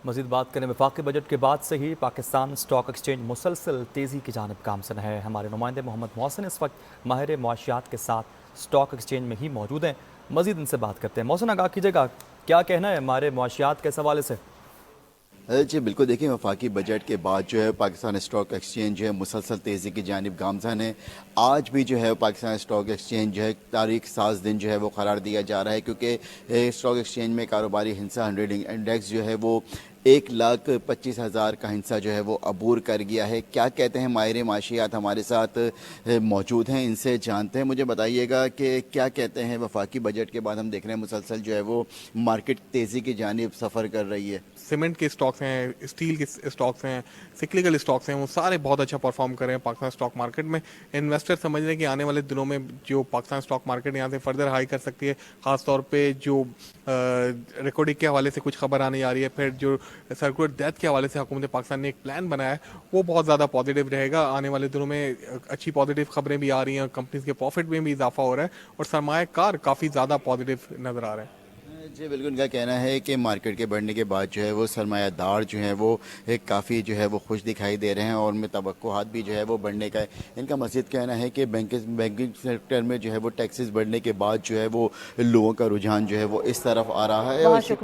मज़ीद बात करें वफाकी बजट के बाद से ही पाकिस्तान स्टॉक एक्सचेंज मुसलसल तेज़ी की जानिब गामज़न है। हमारे नुमाइंदे मोहम्मद मोहसिन इस वक्त माहिर मुआशियात के साथ स्टॉक एक्सचेंज में ही मौजूद हैं। मज़ीद इनसे बात करते हैं। मोहसिन, आगाह कीजिएगा, क्या कहना है हमारे मुआशियात के हवाले से? जी बिल्कुल, देखिए वफाकी बजट के बाद जो है पाकिस्तान स्टॉक एक्सचेंज जो है मुसलसल तेज़ी की जानिब गामज़न है। आज भी जो है पाकिस्तान स्टॉक एक्सचेंज जो है तारीख 7 दिन जो है वो करार दिया जा रहा है, क्योंकि स्टॉक एक्सचेंज में कारोबारी हिंसा 100 इंडेक्स जो है वो 1,25,000 का हिंसा जो है वो अबूर कर गया है। क्या कहते हैं माहिर माशियात हमारे साथ मौजूद हैं, इनसे जानते हैं। मुझे बताइएगा कि क्या कहते हैं वफाकी बजट के बाद हम देख रहे हैं मुसलसल जो है वो मार्केट तेज़ी की जानिब सफ़र कर रही है। सीमेंट के स्टॉक्स हैं, स्टील के स्टॉक्स हैं, सिक्लिकल स्टॉक्स हैं, वो सारे बहुत अच्छा परफॉर्म कर रहे हैं पाकिस्तान स्टॉक मार्केट में। इन्वेस्टर समझ रहे हैं कि आने वाले दिनों में जो पाकिस्तान स्टॉक मार्केट यहाँ से फर्दर हाई कर सकती है। खासतौर पे जो रिकॉर्डिंग के हवाले से कुछ खबर आने आ रही है, फिर जो सर्कुलर डेथ के हवाले से हुकूमत पाकिस्तान ने एक प्लान बनाया है, वो बहुत ज़्यादा पॉजिटिव रहेगा। आने वाले दिनों में अच्छी पॉजिटिव खबरें भी आ रही हैं, कंपनीज के प्रॉफिट में भी इजाफा हो रहा है और सरमायाकार काफ़ी ज़्यादा पॉजिटिव नज़र आ रहे हैं। जी बिल्कुल, इनका कहना है कि मार्केट के बढ़ने के बाद जो है वो सरमायादार जो है वो एक काफ़ी जो है वो खुश दिखाई दे रहे हैं और उनमें तवक्कुहात भी जो है वो बढ़ने का है। इनका मज़ीद कहना है कि बैंकिंग सेक्टर में जो है वो टैक्सेस बढ़ने के बाद जो है वो लोगों का रुझान जो है वो इस तरफ आ रहा है और बहुत इसी शुक्रिया।